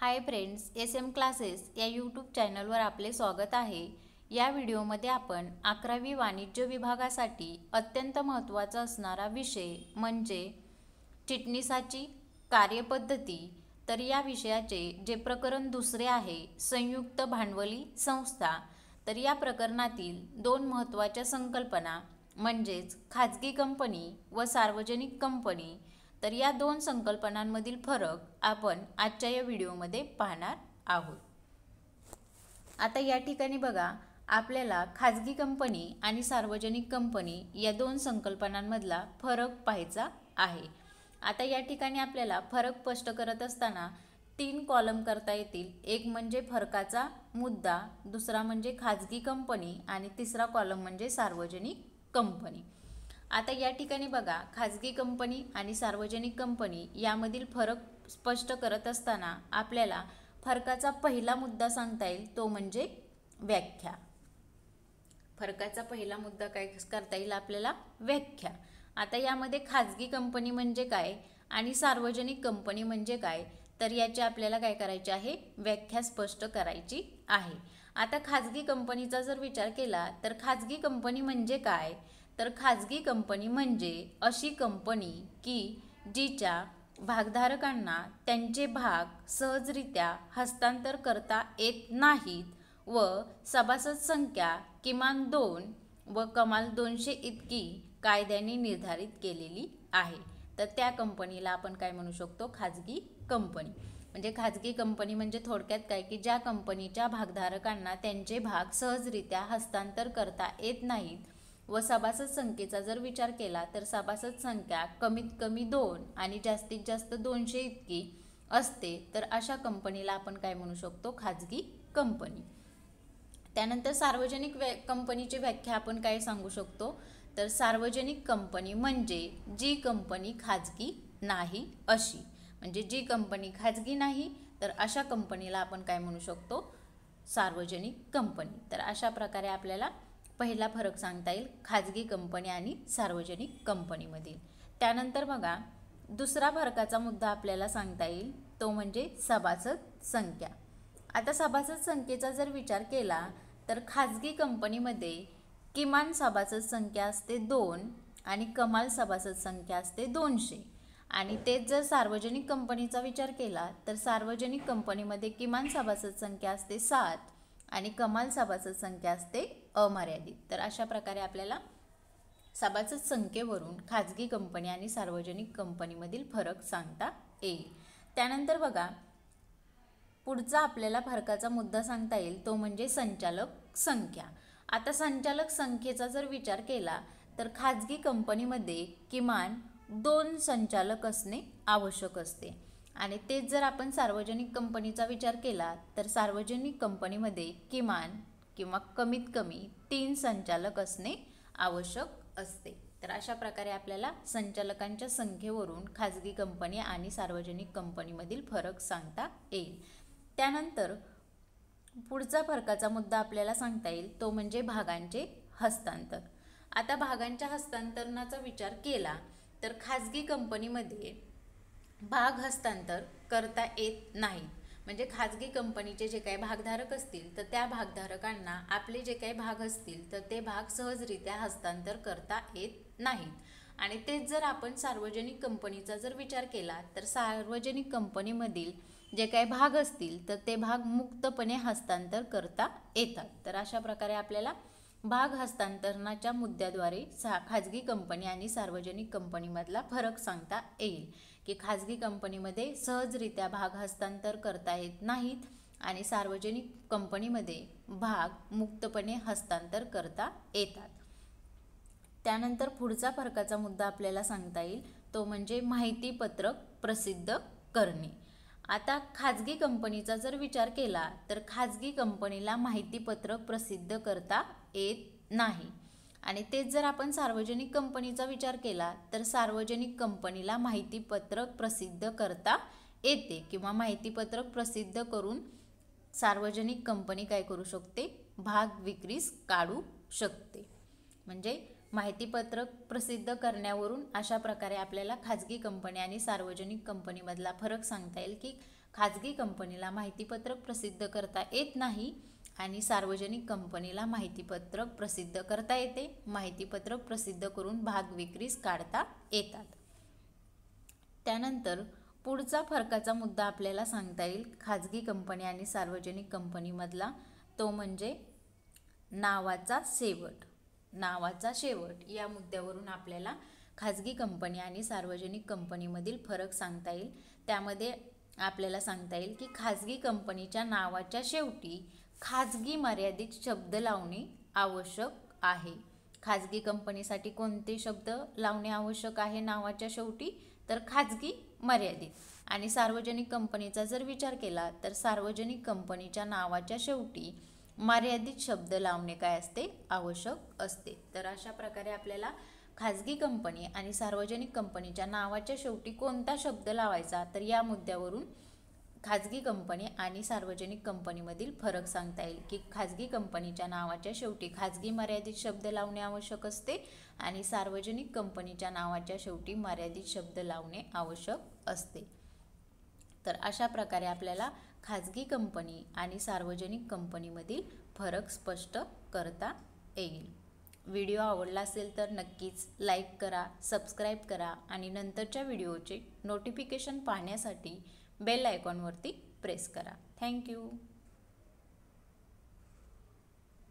Hi friends, SM classes या YouTube चॅनलवर आपले स्वागत आहे। या व्हिडिओमध्ये आपण 11वी वाणिज्य विभागासाठी अत्यंत महत्त्वाचा असणारा विषय म्हणजे चिटणीसाची कार्यपद्धती, तर या विषयाचे जे प्रकरण दुसरे आहे संयुक्त भांडवली संस्था, तर या प्रकरणातील दोन महत्त्वाच्या संकल्पना म्हणजेच खाजगी कंपनी व सार्वजनिक कंपनी, तर या दोन संकल्पनांमधील फरक आपण आजच्या या व्हिडिओमध्ये पाहणार आहोत। आता या ठिकाणी बघा, आपल्याला खाजगी कंपनी आणि सार्वजनिक कंपनी या दोन संकल्पनांमधला फरक पाहायचा आहे। आता या ठिकाणी आपल्याला फरक स्पष्ट करत असताना तीन कॉलम करता येतील। एक म्हणजे फरकाचा मुद्दा, दुसरा म्हणजे खाजगी कंपनी आणि तिसरा कॉलम म्हणजे सार्वजनिक कंपनी। आता या ठिकाणी बघा, खाजगी कंपनी आणि सार्वजनिक कंपनी यामधील फरक स्पष्ट करत असताना आपल्याला फरकाचा पहिला मुद्दा सांगता येईल, तो म्हणजे व्याख्या। फरकाचा पहिला मुद्दा काय करता येईल आपल्याला? व्याख्या। आता यामध्ये खाजगी कंपनी म्हणजे काय आणि सार्वजनिक कंपनी म्हणजे काय, तर याची आपल्याला काय करायची आहे? व्याख्या स्पष्ट करायची आहे। आता खाजगी कंपनीचा जर विचार केला तर खाजगी कंपनी म्हणजे काय, तर खाजगी कंपनी म्हणजे अशी कंपनी की जिच्या भागधारकांना त्यांचे भाग सहजरित्या हस्तांतर करता येत नाहीत व सभासद संख्या किमान 2 व कमाल 200 इतकी कायद्याने निर्धारित केलेली आहे, तर त्या कंपनीला आपण काय म्हणू शकतो? खाजगी कंपनी। म्हणजे खाजगी कंपनी म्हणजे थोडक्यात काय की ज्या कंपनीच्या भागधारकांना त्यांचे भाग सहजरित्या हस्तांतर करता येत नाहीत व सभासद संख्येचा जर विचार केला तर सभासद संख्या कमीत कमी 2 आणि जास्तीत जास्त 200 इतकी असते, तर अशा कंपनीला आपण काय म्हणू शकतो? खाजगी कंपनी। त्यानंतर सार्वजनिक कंपनीची व्याख्या आपण काय सांगू शकतो? तर सार्वजनिक कंपनी म्हणजे जी कंपनी खाजगी नाही अशी, म्हणजे जी कंपनी खाजगी नाही तर अशा कंपनीला आपण काय म्हणू शकतो? सार्वजनिक कंपनी। तर अशा प्रकारे आपल्याला पहिला फरक सांगता येईल खाजगी कंपनी आणि सार्वजनिक कंपनीमधील। त्यानंतर बघा, दुसरा फरकाचा मुद्दा आपल्याला सांगता येईल, तो म्हणजे सभासद संख्या। आता सभासद संख्येचा जर विचार केला तर खाजगी कंपनीमध्ये किमान सभासद संख्या असते 2 आणि कमाल सभासद संख्या असते 200, आणि तेच जर सार्वजनिक कंपनीचा विचार केला तर सार्वजनिक कंपनीमध्ये किमान सभासद संख्या असते 7 आणि कमाल सभासद संख्या असते अमर्यादित। तर अशा प्रकारे आपल्याला सभासद संख्येवरून खाजगी कंपनी आणि सार्वजनिक कंपनीमधील फरक सांगता येईल। त्यानंतर बघा, पुढचा आपल्याला फरकाचा मुद्दा सांगता येईल, तो म्हणजे संचालक संख्या। आता संचालक संख्येचा जर विचार केला तर खाजगी कंपनीमध्ये किमान 2 संचालक असणे आवश्यक असते, आणि तेच जर आपण सार्वजनिक कंपनीचा विचार केला तर सार्वजनिक कंपनीमध्ये किमान किंवा कमीत कमी 3 संचालक असणे आवश्यक असते। तर अशा प्रकारे आपल्याला संचालकांच्या संख्येवरून खाजगी कंपनी आणि सार्वजनिक कंपनीमधील फरक सांगता येईल। त्यानंतर पुढचा फरकाचा मुद्दा आपल्याला सांगता येईल, तो म्हणजे भागांचे हस्तांतर। आता भागांच्या हस्तांतरणाचा विचार केला तर खाजगी कंपनीमध्ये भाग हस्तांतर करता येत नाही, म्हणजे खाजगी कंपनीचे जे काही भागधारक असतील तर त्या भागधारकांना आपले जे काही भाग असतील तर ते भाग सहजरित्या हस्तांतर करता येत नाहीत, आणि तेच जर आपण सार्वजनिक कंपनीचा जर विचार केला तर सार्वजनिक कंपनीमधील जे काही भाग असतील तर ते भाग मुक्तपणे हस्तांतर करता येतात। तर अशा प्रकारे आपल्याला भाग हस्तांतरणाच्या मुद्द्याद्वारे खाजगी कंपनी आणि सार्वजनिक कंपनीमधला फरक सांगता येईल की खाजगी कंपनीमध्ये सहजरित्या भाग हस्तांतर करता येत नाहीत आणि सार्वजनिक कंपनीमध्ये भाग मुक्तपणे हस्तांतर करता येतात। त्यानंतर पुढचा फरकाचा मुद्दा आपल्याला सांगता येईल, तो म्हणजे माहिती पत्रक प्रसिद्ध करणे। आता खाजगी कंपनीचा जर विचार केला तर खाजगी कंपनीला माहिती पत्रक प्रसिद्ध करता येत नाही, आणि तेच जर आपण सार्वजनिक कंपनीचा विचार केला तर सार्वजनिक कंपनीला माहिती पत्रक प्रसिद्ध करता येते, किंवा माहिती पत्रक प्रसिद्ध करून सार्वजनिक कंपनी काय करू शकते? भाग विक्रीस काढू शकते। म्हणजे माहितीपत्रक प्रसिद्ध करण्यावरून अशा प्रकारे आपल्याला खाजगी कंपनी आणि सार्वजनिक कंपनीमधला फरक सांगता येईल की खाजगी कंपनीला माहितीपत्रक प्रसिद्ध करता येत नाही आणि सार्वजनिक कंपनीला माहितीपत्रक प्रसिद्ध करता येते. माहितीपत्रक प्रसिद्ध करून भाग विक्रीस काढता येतात. त्यानंतर पुढचा फरकाचा मुद्दा आपल्याला सांगता येईल खाजगी कंपनी आणि सार्वजनिक कंपनीमधला, तो म्हणजे नावाचा शेवट. नावाचा शेवट या मुद्द्यावरून आपल्याला खाजगी कंपनी आणि सार्वजनिक कंपनीमधील फरक सांगता येईल. त्यामध्ये आपल्याला सांगता येईल की खाजगी कंपनीच्या नावाच्या शेवटी खाजगी मर्यादित शब्द लावणे आवश्यक आहे. खाजगी कंपनीसाठी कोणते शब्द लावणे आवश्यक आहे नावाच्या शेवटी? तर खाजगी मर्यादित. आणि सार्वजनिक कंपनीचा जर विचार केला तर सार्वजनिक कंपनीच्या नावाच्या शेवटी मर्यादित शब्द लावणे काय असते? आवश्यक असते. तर अशा प्रकारे आपल्याला खाजगी कंपनी आणि सार्वजनिक कंपनीच्या नावाच्या शेवटी कोणता शब्द लावायचा तर या मुद्द्यावरून खाजगी कंपनी आणि सार्वजनिक कंपनीमधील फरक सांगता येईल की खाजगी कंपनीच्या नावाच्या शेवटी खाजगी मर्यादित शब्द लावणे आवश्यक असते आणि सार्वजनिक कंपनीच्या नावाच्या शेवटी मर्यादित शब्द लावणे आवश्यक असते. तर अशा प्रकारे आपल्याला खाजगी कंपनी आणि सार्वजनिक कंपनीमधील फरक स्पष्ट करता येईल. व्हिडिओ आवडला असेल तर नक्कीच लाईक करा, सबस्क्राईब करा आणि नंतरच्या व्हिडिओचे नोटिफिकेशन पाहण्यासाठी बेल आयकॉनवरती प्रेस करा. थँक्यू.